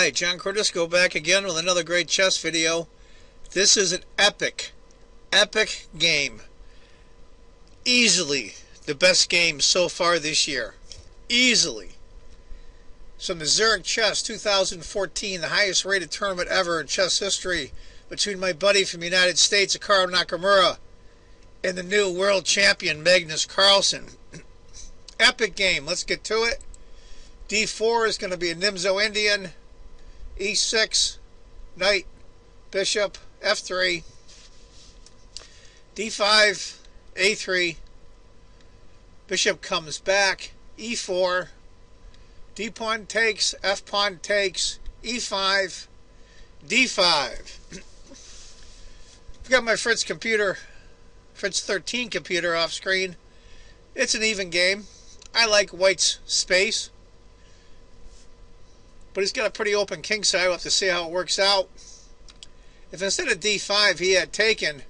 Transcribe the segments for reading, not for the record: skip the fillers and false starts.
Hi, John Cordisco back again with another great chess video. This is an epic game. Easily the best game so far this year. Easily. It's from the Zurich Chess 2014, the highest rated tournament ever in chess history, between my buddy from the United States, WOW-Nakamura, and the new world champion, Magnus Carlsen. Epic game. Let's get to it. D4 is going to be a Nimzo Indian. E6, knight, bishop, F3. D5, A3. Bishop comes back. E4. D pawn takes, F pawn takes, E5, D5. I've got my Fritz 13 computer off screen. It's an even game. I like white's space, but he's got a pretty open king side. We'll have to see how it works out. If instead of D5 he had taken,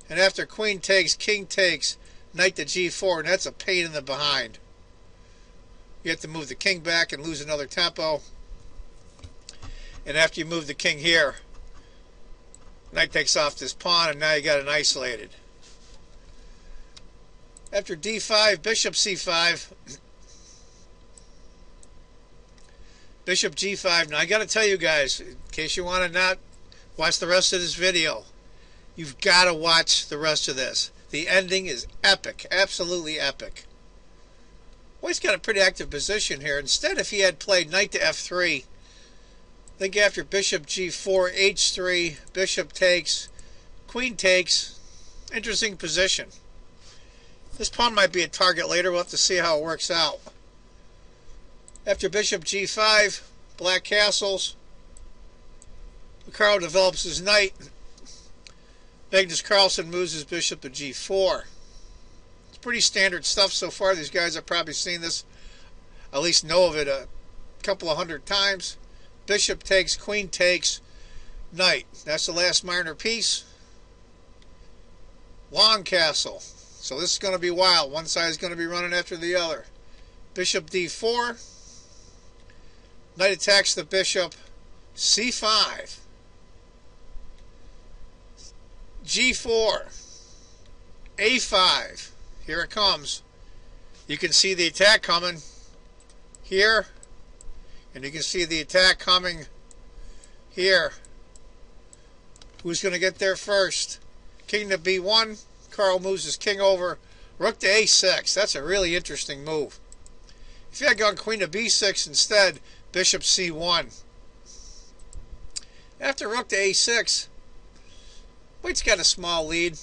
and after queen takes, king takes, knight to G4, and that's a pain in the behind. You have to move the king back and lose another tempo. And after you move the king here, knight takes off this pawn, and now you got it isolated. After D5, bishop C5. Bishop G5. Now I got to tell you guys, in case you want to not watch the rest of this video, you've got to watch the rest of this. The ending is epic, absolutely epic. Well, he's got a pretty active position here. Instead, if he had played knight to F3, I think after bishop G4, H3, bishop takes, queen takes, interesting position. This pawn might be a target later. We'll have to see how it works out. After bishop G5, black castles. Carl develops his knight. Magnus Carlsen moves his bishop to G4. It's pretty standard stuff so far. These guys have probably seen this, at least know of it a couple of hundred times. Bishop takes, queen takes, knight. That's the last minor piece. Long castle. So this is going to be wild. One side is going to be running after the other. Bishop D4. Knight attacks the bishop. C5. G4. A5. Here it comes. You can see the attack coming here. And you can see the attack coming here. Who's going to get there first? King to B1. Carl moves his king over. Rook to A6. That's a really interesting move. If you had gone queen to B6 instead, bishop C1. After rook to A6, white's got a small lead.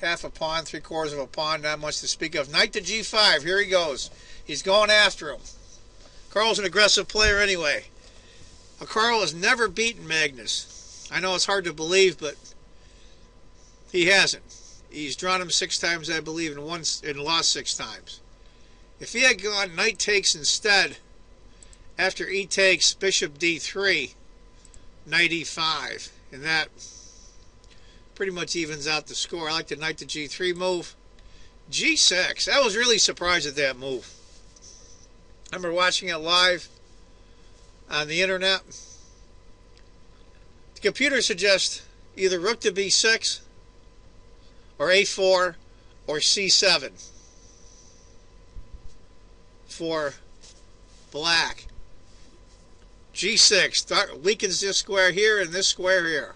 Half a pawn, 3/4 of a pawn, not much to speak of. Knight to G5. Here he goes. He's going after him. Carl's an aggressive player anyway. Carl has never beaten Magnus. I know it's hard to believe, but he hasn't. He's drawn him 6 times, I believe, and lost 6 times. If he had gone knight takes instead, after E takes, bishop D3, knight E5, and that pretty much evens out the score. I like the knight to G3 move. G6. I was really surprised at that move. I remember watching it live on the internet. The computer suggests either rook to B6 or A4 or C7 for black. G6 weakens this square here and this square here.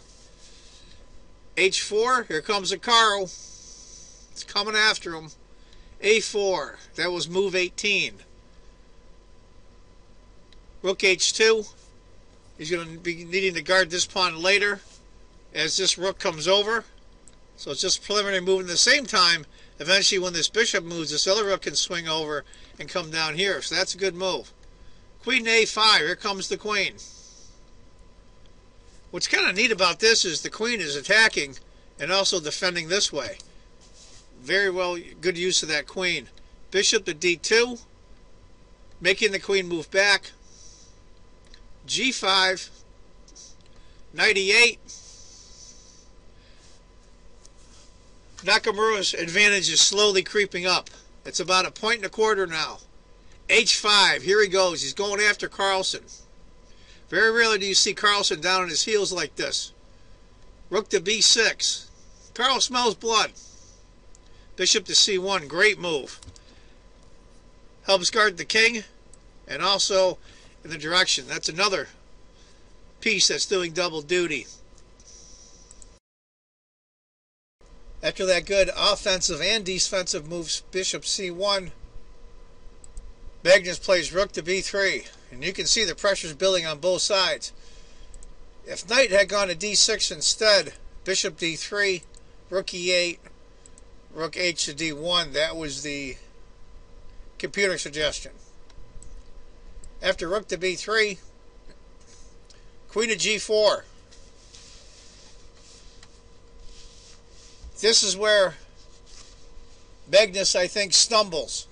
H4, here comes a Carl. It's coming after him. A4, that was move 18. Rook H2, he's going to be needing to guard this pawn later as this rook comes over. So it's just preliminary move. At the same time, eventually when this bishop moves, this other rook can swing over and come down here. So that's a good move. Queen to A5, here comes the queen. What's kind of neat about this is the queen is attacking and also defending this way. Very well, good use of that queen. Bishop to D2, making the queen move back. G5, knight E8. Nakamura's advantage is slowly creeping up. It's about 1.25 points now. H5, here he goes. He's going after Carlsen. Very rarely do you see Carlsen down on his heels like this. Rook to b6. Carl smells blood. Bishop to c1. Great move. Helps guard the king, and also in the direction. That's another piece that's doing double duty. After that good offensive and defensive moves, bishop c1, Magnus plays rook to b3, and you can see the pressure's building on both sides. If knight had gone to d6 instead, bishop d3, rook e8, rook h to d1, that was the computer suggestion. After rook to b3, queen to g4. This is where Magnus, I think, stumbles.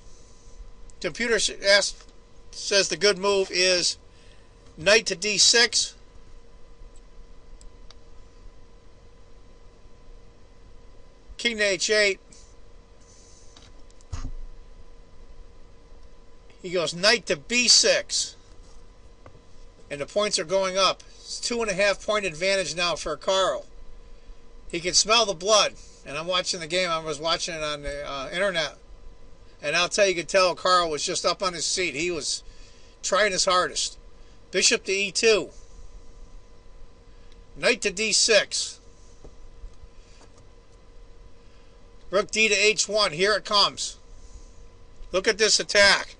Computer says the good move is knight to d6, king to h8. He goes knight to b6, and the points are going up. It's 2.5 point advantage now for Carl. He can smell the blood, and I'm watching the game. I was watching it on the internet, and I'll tell you, could tell Carl was just up on his seat. He was trying his hardest. Bishop to e2, knight to d6, rook d to h1. Here it comes. Look at this attack.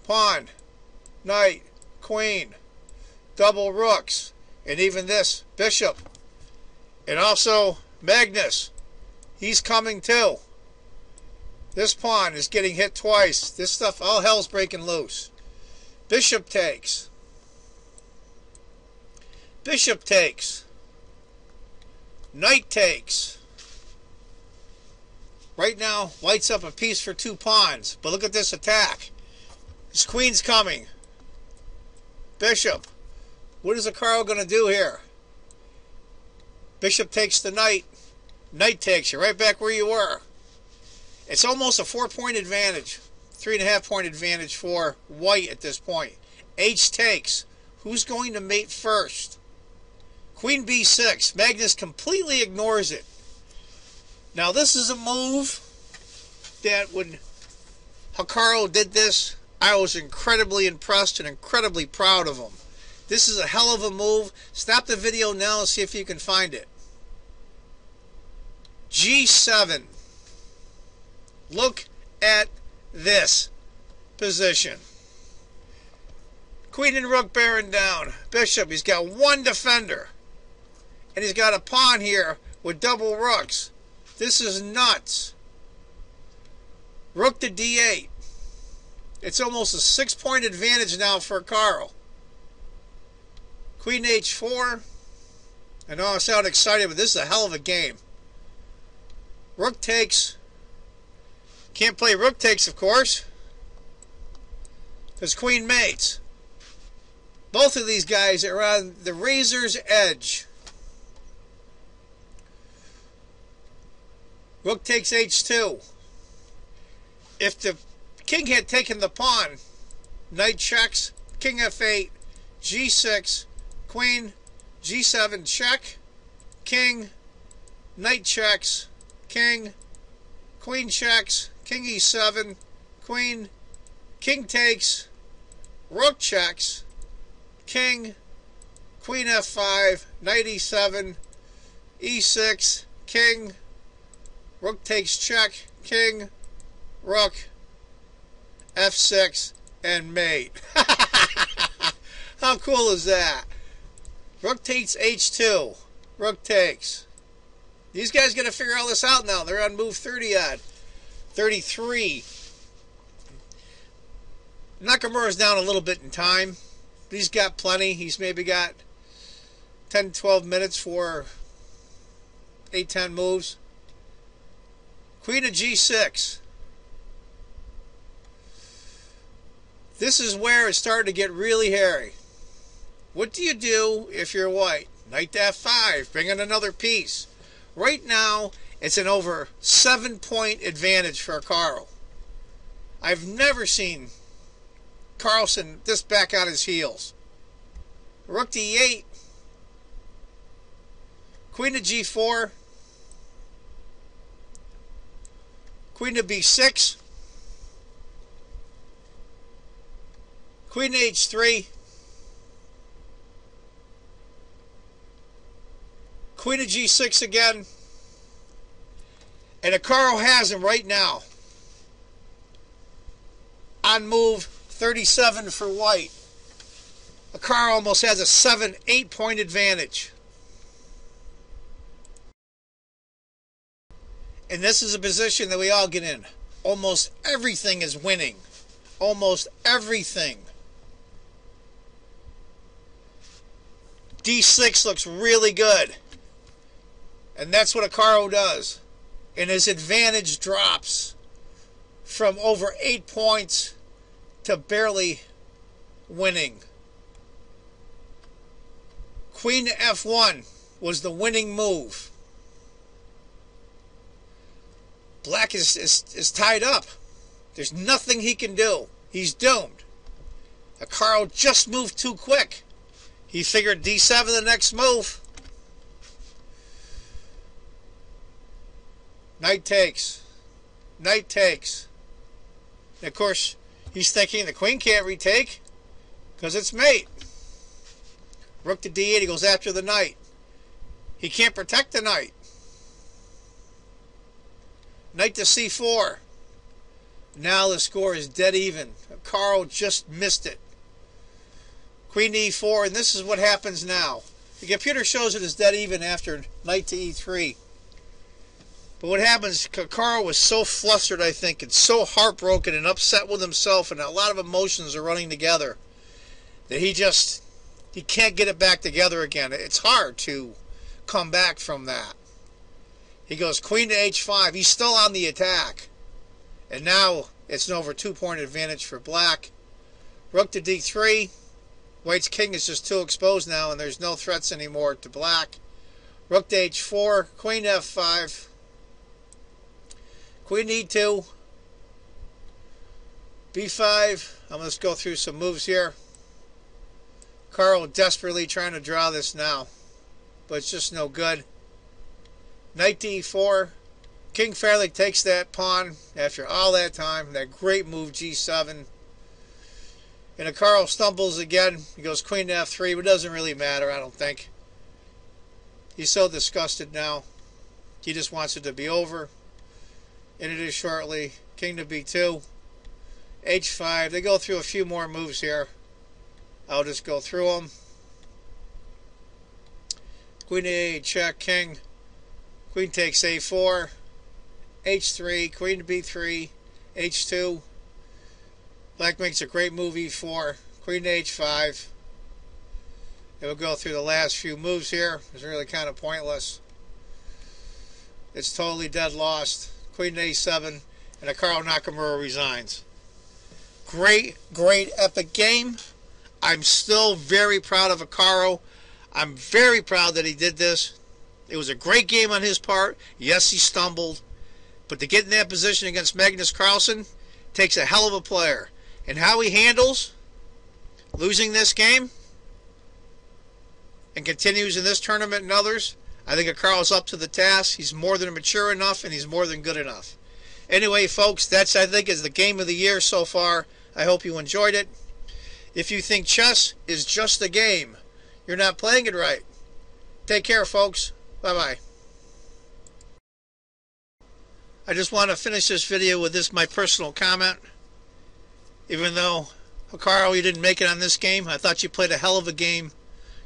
Pawn, knight, queen, double rooks, and even this bishop. And also Magnus, he's coming too. This pawn is getting hit twice. This stuff, all hell's breaking loose. Bishop takes. Bishop takes. Knight takes. Right now, white's up a piece for 2 pawns. But look at this attack. His queen's coming. Bishop. What is the Carl going to do here? Bishop takes the knight. Knight takes you right back where you were. It's almost a 4-point advantage. 3.5 point advantage for white at this point. H takes. Who's going to mate first? Queen b6. Magnus completely ignores it. Now this is a move that when Carl did this, I was incredibly impressed and incredibly proud of him. This is a hell of a move. Stop the video now and see if you can find it. G7. Look at this position. Queen and rook bearing down. Bishop, he's got one defender. And he's got a pawn here with double rooks. This is nuts. Rook to d8. It's almost a 6-point advantage now for Carl. Queen h4. I know I sound excited, but this is a hell of a game. Rook takes. Can't play rook takes, of course, because queen mates. Both of these guys are on the razor's edge. Rook takes h2. If the king had taken the pawn, knight checks, king f8, g6, queen, g7 check, king, knight checks, king, queen checks, king e7, queen, king takes, rook checks, king, queen f5, knight e7, e6, king, rook takes check, king, rook, f6, and mate. How cool is that? Rook takes h2. Rook takes. These guys got to figure all this out now. They're on move 30 odd. 33. Nakamura's down a little bit in time. But he's got plenty. He's maybe got 10, 12 minutes for 8, 10 moves. Queen of g6. This is where it's starting to get really hairy. What do you do if you're white? Knight to f5, bring in another piece. Right now, it's an over 7-point advantage for Carl. I've never seen Carlsen this back on his heels. Rook d8. Queen to g4. Queen to b6. Queen to h3. Queen to g6 again. And Hikaru has him right now. On move 37 for white. Hikaru almost has a 7-8 point advantage. And this is a position that we all get in. Almost everything is winning. Almost everything. D6 looks really good. And that's what Hikaru does. And his advantage drops from over 8 points to barely winning. Queen to F1 was the winning move. Black is tied up. There's nothing he can do. He's doomed. Hikaru just moved too quick. He figured D7 the next move. Knight takes. Knight takes. And of course, he's thinking the queen can't retake because it's mate. Rook to d8, he goes after the knight. He can't protect the knight. Knight to c4. Now the score is dead even. Hikaru just missed it. Queen to e4, and this is what happens now. The computer shows it as dead even after knight to e3. But what happens, Hikaru was so flustered, I think, and so heartbroken and upset with himself, and a lot of emotions are running together, that he can't get it back together again. It's hard to come back from that. He goes queen to h5. He's still on the attack. And now it's an over 2 point advantage for black. Rook to d3. White's king is just too exposed now, and there's no threats anymore to black. Rook to h4. Queen to f5. Queen to e2. b5. I'm going to go through some moves here. Carl desperately trying to draw this now, but it's just no good. Knight to e4. King fairly takes that pawn after all that time. That great move, g7. And Carl stumbles again. He goes queen to f3, but it doesn't really matter, I don't think. He's so disgusted now. He just wants it to be over. And it is shortly. King to b2. h5. They go through a few more moves here. I'll just go through them. Queen to a check, king. Queen takes a4. h3. Queen to b3. h2. Black makes a great move, e4. Queen to h5. And we'll go through the last few moves here. It's really kind of pointless. It's totally dead lost. Queen to a7. And WOW-Nakamura resigns. Great, great epic game. I'm still very proud of Hikaru. I'm very proud that he did this. It was a great game on his part. Yes, he stumbled. But to get in that position against Magnus Carlsen takes a hell of a player. And how he handles losing this game and continues in this tournament and others, I think Hikaru's up to the task. He's more than mature enough, and he's more than good enough. Anyway, folks, that's, I think, is the game of the year so far. I hope you enjoyed it. If you think chess is just a game, you're not playing it right. Take care, folks. Bye-bye. I just want to finish this video with this, my personal comment. Even though, Hikaru, you didn't make it on this game, I thought you played a hell of a game.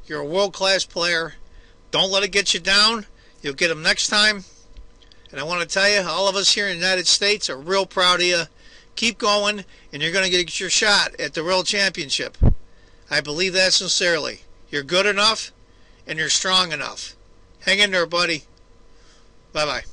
You're a world-class player. Don't let it get you down. You'll get them next time. And I want to tell you, all of us here in the United States are real proud of you. Keep going, and you're going to get your shot at the World Championship. I believe that sincerely. You're good enough, and you're strong enough. Hang in there, buddy. Bye-bye.